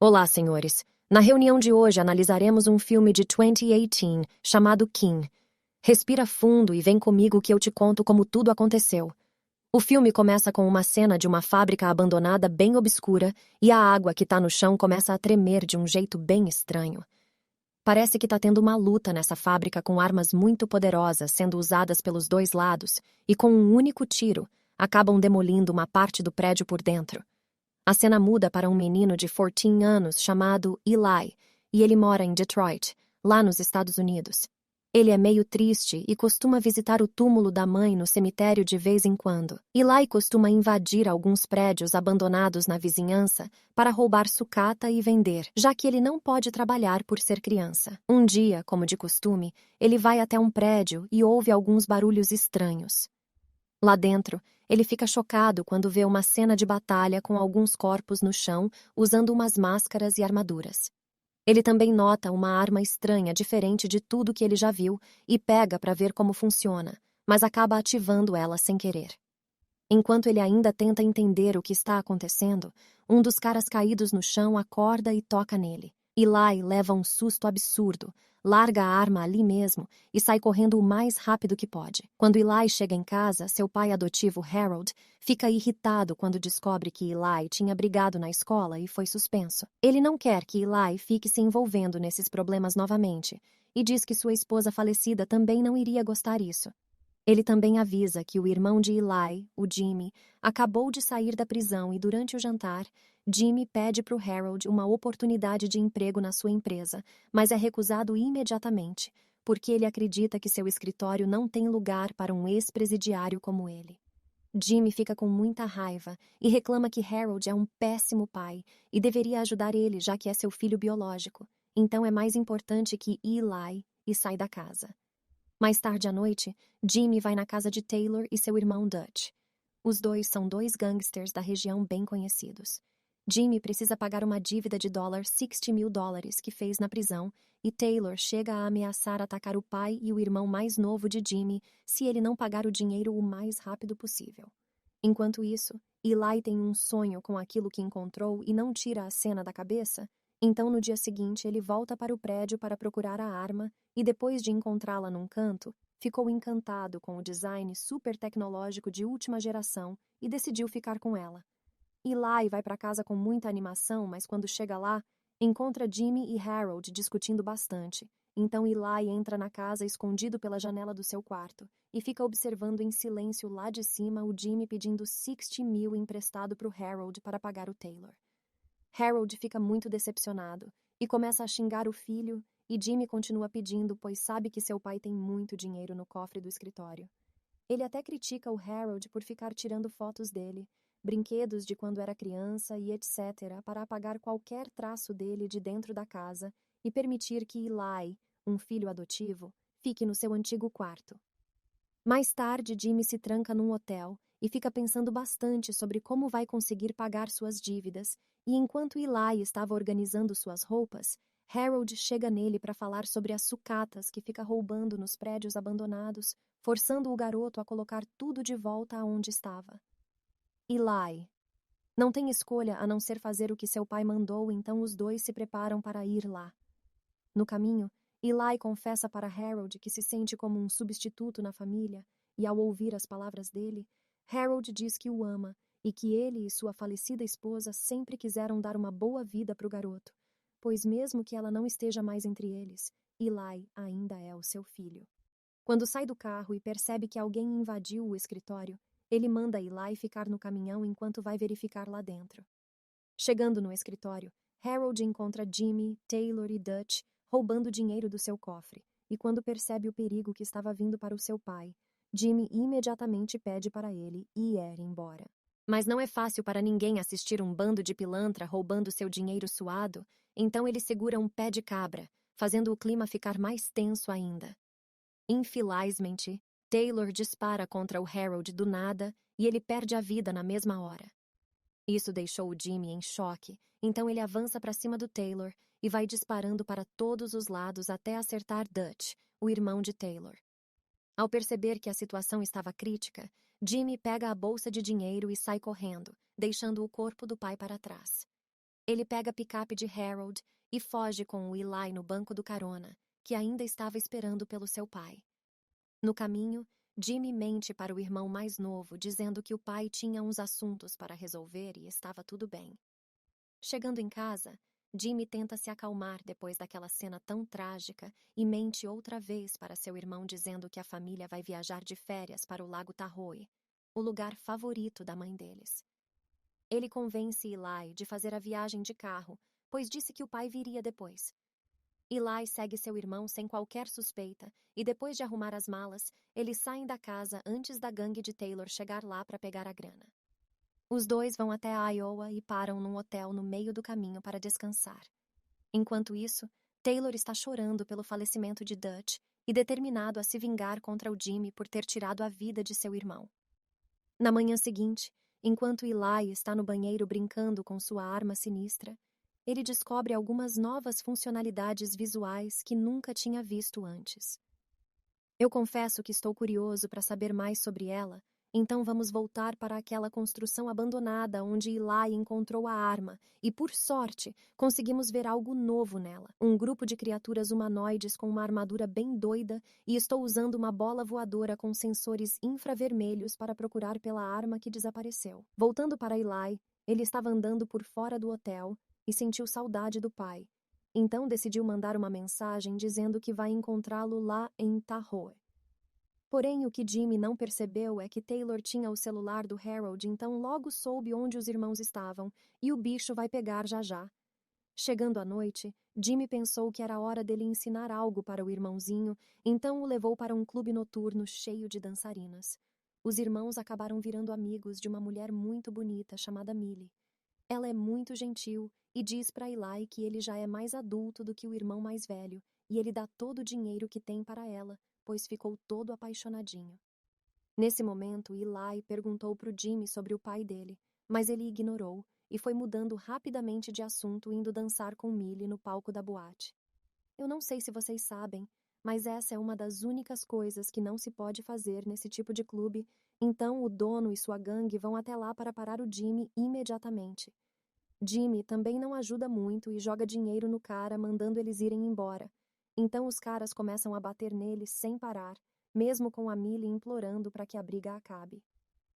Olá, senhores. Na reunião de hoje analisaremos um filme de 2018 chamado King. Respira fundo e vem comigo que eu te conto como tudo aconteceu. O filme começa com uma cena de uma fábrica abandonada bem obscura e a água que tá no chão começa a tremer de um jeito bem estranho. Parece que tá tendo uma luta nessa fábrica com armas muito poderosas sendo usadas pelos dois lados e com um único tiro acabam demolindo uma parte do prédio por dentro. A cena muda para um menino de 14 anos chamado Eli, e ele mora em Detroit, lá nos Estados Unidos. Ele é meio triste e costuma visitar o túmulo da mãe no cemitério de vez em quando. Eli costuma invadir alguns prédios abandonados na vizinhança para roubar sucata e vender, já que ele não pode trabalhar por ser criança. Um dia, como de costume, ele vai até um prédio e ouve alguns barulhos estranhos. Lá dentro, ele fica chocado quando vê uma cena de batalha com alguns corpos no chão usando umas máscaras e armaduras. Ele também nota uma arma estranha diferente de tudo que ele já viu e pega para ver como funciona, mas acaba ativando ela sem querer. Enquanto ele ainda tenta entender o que está acontecendo, um dos caras caídos no chão acorda e toca nele. Eli leva um susto absurdo, larga a arma ali mesmo e sai correndo o mais rápido que pode. Quando Eli chega em casa, seu pai adotivo Harold fica irritado quando descobre que Eli tinha brigado na escola e foi suspenso. Ele não quer que Eli fique se envolvendo nesses problemas novamente e diz que sua esposa falecida também não iria gostar disso. Ele também avisa que o irmão de Eli, o Jimmy, acabou de sair da prisão e durante o jantar, Jimmy pede para o Harold uma oportunidade de emprego na sua empresa, mas é recusado imediatamente, porque ele acredita que seu escritório não tem lugar para um ex-presidiário como ele. Jimmy fica com muita raiva e reclama que Harold é um péssimo pai e deveria ajudar ele, já que é seu filho biológico. Então é mais importante que Eli e sai da casa. Mais tarde à noite, Jimmy vai na casa de Taylor e seu irmão Dutch. Os dois são dois gangsters da região bem conhecidos. Jimmy precisa pagar uma dívida de $60 mil que fez na prisão e Taylor chega a ameaçar atacar o pai e o irmão mais novo de Jimmy se ele não pagar o dinheiro o mais rápido possível. Enquanto isso, Eli tem um sonho com aquilo que encontrou e não tira a cena da cabeça. Então, no dia seguinte, ele volta para o prédio para procurar a arma e, depois de encontrá-la num canto, ficou encantado com o design super tecnológico de última geração e decidiu ficar com ela. Eli vai para casa com muita animação, mas quando chega lá, encontra Jimmy e Harold discutindo bastante. Então Eli entra na casa escondido pela janela do seu quarto e fica observando em silêncio lá de cima o Jimmy pedindo 60 mil emprestado para o Harold para pagar o Taylor. Harold fica muito decepcionado e começa a xingar o filho e Jimmy continua pedindo, pois sabe que seu pai tem muito dinheiro no cofre do escritório. Ele até critica o Harold por ficar tirando fotos dele, brinquedos de quando era criança e etc., para apagar qualquer traço dele de dentro da casa e permitir que Eli, um filho adotivo, fique no seu antigo quarto. Mais tarde, Jimmy se tranca num hotel e fica pensando bastante sobre como vai conseguir pagar suas dívidas, e enquanto Eli estava organizando suas roupas, Harold chega nele para falar sobre as sucatas que fica roubando nos prédios abandonados, forçando o garoto a colocar tudo de volta aonde estava. Eli não tem escolha a não ser fazer o que seu pai mandou, então os dois se preparam para ir lá. No caminho, Eli confessa para Harold que se sente como um substituto na família, e ao ouvir as palavras dele, Harold diz que o ama e que ele e sua falecida esposa sempre quiseram dar uma boa vida para o garoto, pois mesmo que ela não esteja mais entre eles, Eli ainda é o seu filho. Quando sai do carro e percebe que alguém invadiu o escritório, ele manda Eli ficar no caminhão enquanto vai verificar lá dentro. Chegando no escritório, Harold encontra Jimmy, Taylor e Dutch roubando dinheiro do seu cofre, e quando percebe o perigo que estava vindo para o seu pai, Jimmy imediatamente pede para ele ir embora. Mas não é fácil para ninguém assistir um bando de pilantra roubando seu dinheiro suado, então ele segura um pé de cabra, fazendo o clima ficar mais tenso ainda. Infelizmente, Taylor dispara contra o Harold do nada e ele perde a vida na mesma hora. Isso deixou o Jimmy em choque, então ele avança para cima do Taylor e vai disparando para todos os lados até acertar Dutch, o irmão de Taylor. Ao perceber que a situação estava crítica, Jimmy pega a bolsa de dinheiro e sai correndo, deixando o corpo do pai para trás. Ele pega a picape de Harold e foge com o Eli no banco do carona, que ainda estava esperando pelo seu pai. No caminho, Jimmy mente para o irmão mais novo, dizendo que o pai tinha uns assuntos para resolver e estava tudo bem. Chegando em casa, Jimmy tenta se acalmar depois daquela cena tão trágica e mente outra vez para seu irmão dizendo que a família vai viajar de férias para o Lago Tahoe, o lugar favorito da mãe deles. Ele convence Eli de fazer a viagem de carro, pois disse que o pai viria depois. Eli segue seu irmão sem qualquer suspeita e depois de arrumar as malas, eles saem da casa antes da gangue de Taylor chegar lá para pegar a grana. Os dois vão até Iowa e param num hotel no meio do caminho para descansar. Enquanto isso, Taylor está chorando pelo falecimento de Dutch e determinado a se vingar contra o Jimmy por ter tirado a vida de seu irmão. Na manhã seguinte, enquanto Eli está no banheiro brincando com sua arma sinistra, ele descobre algumas novas funcionalidades visuais que nunca tinha visto antes. Eu confesso que estou curioso para saber mais sobre ela, então vamos voltar para aquela construção abandonada onde Eli encontrou a arma e, por sorte, conseguimos ver algo novo nela. Um grupo de criaturas humanoides com uma armadura bem doida e estou usando uma bola voadora com sensores infravermelhos para procurar pela arma que desapareceu. Voltando para Eli, ele estava andando por fora do hotel e sentiu saudade do pai. Então decidiu mandar uma mensagem dizendo que vai encontrá-lo lá em Tahoe. Porém, o que Jimmy não percebeu é que Taylor tinha o celular do Harold, então logo soube onde os irmãos estavam, e o bicho vai pegar já já. Chegando à noite, Jimmy pensou que era hora dele ensinar algo para o irmãozinho, então o levou para um clube noturno cheio de dançarinas. Os irmãos acabaram virando amigos de uma mulher muito bonita chamada Millie. Ela é muito gentil e diz para Eli que ele já é mais adulto do que o irmão mais velho, e ele dá todo o dinheiro que tem para ela, pois ficou todo apaixonadinho. Nesse momento, Eli perguntou para o Jimmy sobre o pai dele, mas ele ignorou e foi mudando rapidamente de assunto, indo dançar com Millie no palco da boate. Eu não sei se vocês sabem, mas essa é uma das únicas coisas que não se pode fazer nesse tipo de clube, então o dono e sua gangue vão até lá para parar o Jimmy imediatamente. Jimmy também não ajuda muito e joga dinheiro no cara, mandando eles irem embora. Então os caras começam a bater neles sem parar, mesmo com a Millie implorando para que a briga acabe.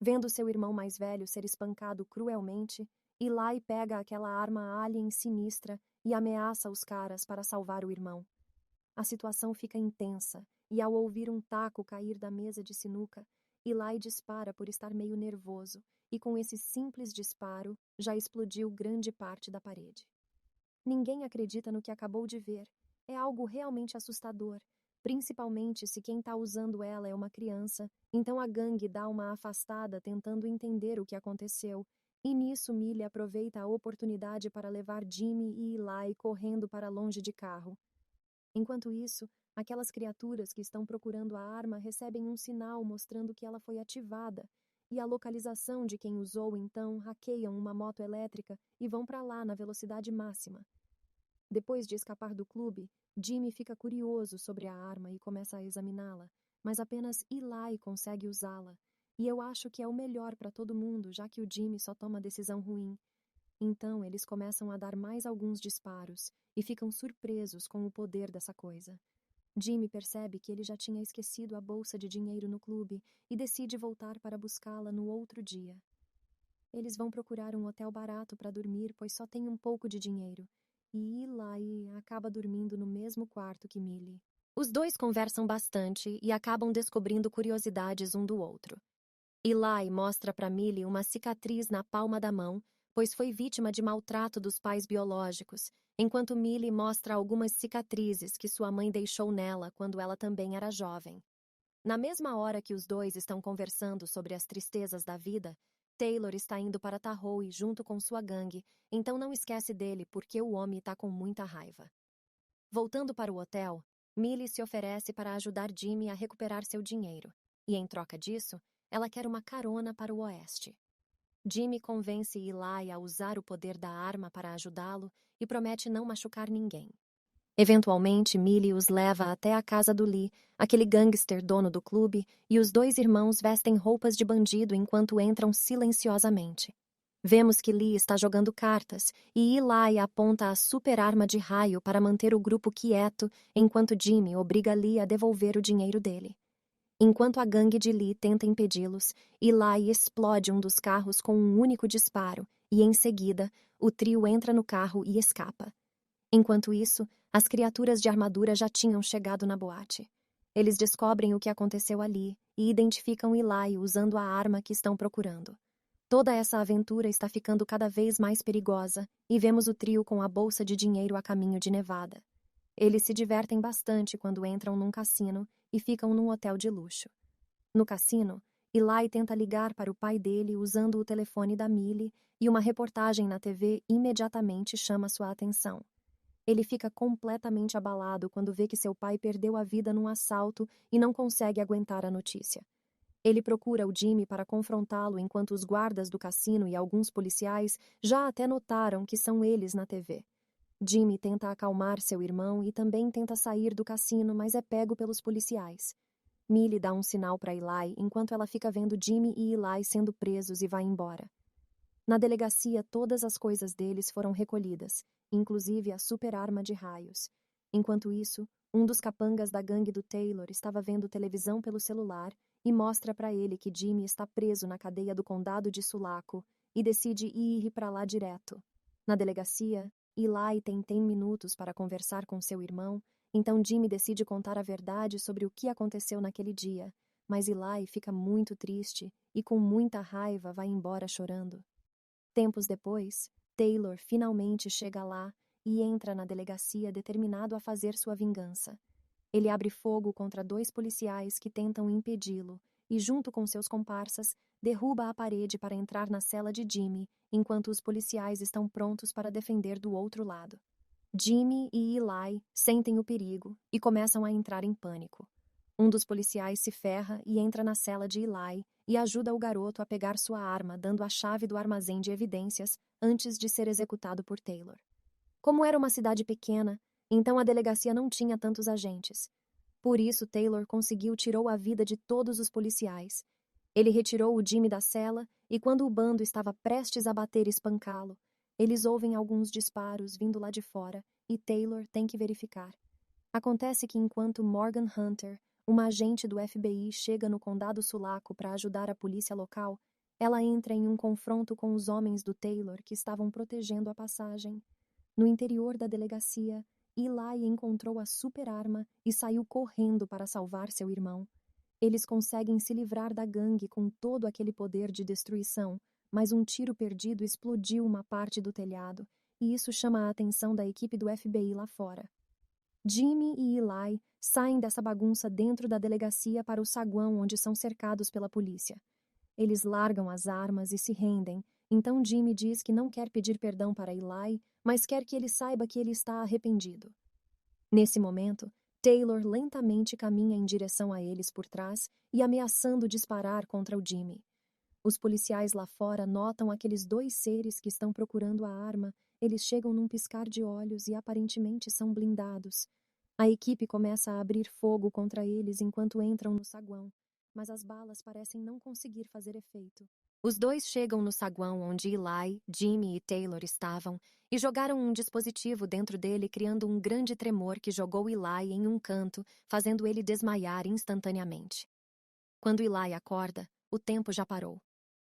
Vendo seu irmão mais velho ser espancado cruelmente, Eli pega aquela arma alien sinistra e ameaça os caras para salvar o irmão. A situação fica intensa e, ao ouvir um taco cair da mesa de sinuca, Eli dispara por estar meio nervoso e, com esse simples disparo, já explodiu grande parte da parede. Ninguém acredita no que acabou de ver. É algo realmente assustador, principalmente se quem está usando ela é uma criança, então a gangue dá uma afastada tentando entender o que aconteceu, e nisso Millie aproveita a oportunidade para levar Jimmy e Eli correndo para longe de carro. Enquanto isso, aquelas criaturas que estão procurando a arma recebem um sinal mostrando que ela foi ativada, e a localização de quem usou então hackeiam uma moto elétrica e vão para lá na velocidade máxima. Depois de escapar do clube, Jimmy fica curioso sobre a arma e começa a examiná-la, mas apenas Eli consegue usá-la, e eu acho que é o melhor para todo mundo, já que o Jimmy só toma decisão ruim. Então eles começam a dar mais alguns disparos e ficam surpresos com o poder dessa coisa. Jimmy percebe que ele já tinha esquecido a bolsa de dinheiro no clube e decide voltar para buscá-la no outro dia. Eles vão procurar um hotel barato para dormir, pois só tem um pouco de dinheiro. E Eli acaba dormindo no mesmo quarto que Millie. Os dois conversam bastante e acabam descobrindo curiosidades um do outro. Eli mostra para Millie uma cicatriz na palma da mão, pois foi vítima de maltrato dos pais biológicos, enquanto Millie mostra algumas cicatrizes que sua mãe deixou nela quando ela também era jovem. Na mesma hora que os dois estão conversando sobre as tristezas da vida, Taylor está indo para Tahoe junto com sua gangue, então não esquece dele porque o homem está com muita raiva. Voltando para o hotel, Millie se oferece para ajudar Jimmy a recuperar seu dinheiro, e em troca disso, ela quer uma carona para o oeste. Jimmy convence Eli a usar o poder da arma para ajudá-lo e promete não machucar ninguém. Eventualmente, Millie os leva até a casa do Lee, aquele gangster dono do clube, e os dois irmãos vestem roupas de bandido enquanto entram silenciosamente. Vemos que Lee está jogando cartas e Eli aponta a super arma de raio para manter o grupo quieto enquanto Jimmy obriga Lee a devolver o dinheiro dele. Enquanto a gangue de Lee tenta impedi-los, Eli explode um dos carros com um único disparo e, em seguida, o trio entra no carro e escapa. Enquanto isso, as criaturas de armadura já tinham chegado na boate. Eles descobrem o que aconteceu ali e identificam Eli usando a arma que estão procurando. Toda essa aventura está ficando cada vez mais perigosa e vemos o trio com a bolsa de dinheiro a caminho de Nevada. Eles se divertem bastante quando entram num cassino e ficam num hotel de luxo. No cassino, Eli tenta ligar para o pai dele usando o telefone da Millie e uma reportagem na TV imediatamente chama sua atenção. Ele fica completamente abalado quando vê que seu pai perdeu a vida num assalto e não consegue aguentar a notícia. Ele procura o Jimmy para confrontá-lo enquanto os guardas do cassino e alguns policiais já até notaram que são eles na TV. Jimmy tenta acalmar seu irmão e também tenta sair do cassino, mas é pego pelos policiais. Millie dá um sinal para Eli enquanto ela fica vendo Jimmy e Eli sendo presos e vai embora. Na delegacia, todas as coisas deles foram recolhidas, inclusive a super arma de raios. Enquanto isso, um dos capangas da gangue do Taylor estava vendo televisão pelo celular e mostra para ele que Jimmy está preso na cadeia do condado de Sulaco e decide ir para lá direto. Na delegacia, Eli tem minutos para conversar com seu irmão, então Jimmy decide contar a verdade sobre o que aconteceu naquele dia, mas Eli fica muito triste e com muita raiva vai embora chorando. Tempos depois, Taylor finalmente chega lá e entra na delegacia determinado a fazer sua vingança. Ele abre fogo contra 2 policiais que tentam impedi-lo e, junto com seus comparsas, derruba a parede para entrar na cela de Jimmy, enquanto os policiais estão prontos para defender do outro lado. Jimmy e Eli sentem o perigo e começam a entrar em pânico. Um dos policiais se ferra e entra na cela de Eli e ajuda o garoto a pegar sua arma, dando a chave do armazém de evidências antes de ser executado por Taylor. Como era uma cidade pequena, então a delegacia não tinha tantos agentes. Por isso, Taylor tirou a vida de todos os policiais. Ele retirou o Jimmy da cela e, quando o bando estava prestes a bater e espancá-lo, eles ouvem alguns disparos vindo lá de fora e Taylor tem que verificar. Acontece que enquanto Morgan Hunter, uma agente do FBI, chega no condado Sulaco para ajudar a polícia local, ela entra em um confronto com os homens do Taylor que estavam protegendo a passagem. No interior da delegacia, Eli encontrou a super arma e saiu correndo para salvar seu irmão. Eles conseguem se livrar da gangue com todo aquele poder de destruição, mas um tiro perdido explodiu uma parte do telhado, e isso chama a atenção da equipe do FBI lá fora. Jimmy e Eli saem dessa bagunça dentro da delegacia para o saguão onde são cercados pela polícia. Eles largam as armas e se rendem, então Jimmy diz que não quer pedir perdão para Eli, mas quer que ele saiba que ele está arrependido. Nesse momento, Taylor lentamente caminha em direção a eles por trás e ameaçando disparar contra o Jimmy. Os policiais lá fora notam aqueles 2 seres que estão procurando a arma. Eles chegam num piscar de olhos e aparentemente são blindados. A equipe começa a abrir fogo contra eles enquanto entram no saguão, mas as balas parecem não conseguir fazer efeito. Os 2 chegam no saguão onde Eli, Jimmy e Taylor estavam e jogaram um dispositivo dentro dele, criando um grande tremor que jogou Eli em um canto, fazendo ele desmaiar instantaneamente. Quando Eli acorda, o tempo já parou.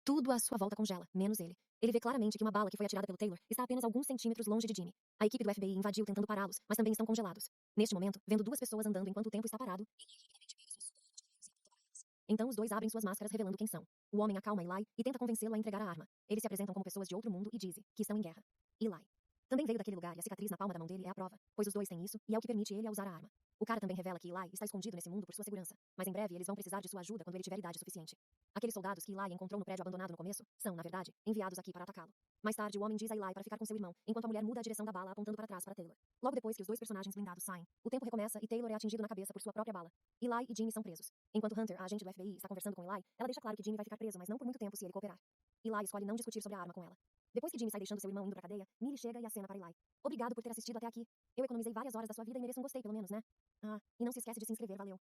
Tudo à sua volta congela, menos ele. Ele vê claramente que uma bala que foi atirada pelo Taylor está apenas alguns centímetros longe de Jimmy. A equipe do FBI invadiu tentando pará-los, mas também estão congelados. Neste momento, vendo 2 pessoas andando enquanto o tempo está parado, então os 2 abrem suas máscaras revelando quem são. O homem acalma Eli e tenta convencê-lo a entregar a arma. Eles se apresentam como pessoas de outro mundo e dizem que estão em guerra. Eli também veio daquele lugar e a cicatriz na palma da mão dele é a prova, pois os 2 têm isso e é o que permite ele a usar a arma. O cara também revela que Eli está escondido nesse mundo por sua segurança, mas em breve eles vão precisar de sua ajuda quando ele tiver idade suficiente. Aqueles soldados que Eli encontrou no prédio abandonado no começo são, na verdade, enviados aqui para atacá-lo. Mais tarde, o homem diz a Eli para ficar com seu irmão, enquanto a mulher muda a direção da bala apontando para trás para Taylor. Logo depois que os 2 personagens blindados saem, o tempo recomeça e Taylor é atingido na cabeça por sua própria bala. Eli e Jimmy são presos. Enquanto Hunter, a agente do FBI, está conversando com Eli, ela deixa claro que Jimmy vai ficar preso, mas não por muito tempo se ele cooperar. Eli escolhe não discutir sobre a arma com ela. Depois que Jimmy sai deixando seu irmão indo pra cadeia, Millie chega e acena para Eli. Obrigado por ter assistido até aqui. Eu economizei várias horas da sua vida e mereço um gostei pelo menos, né? Ah, e não se esquece de se inscrever, valeu.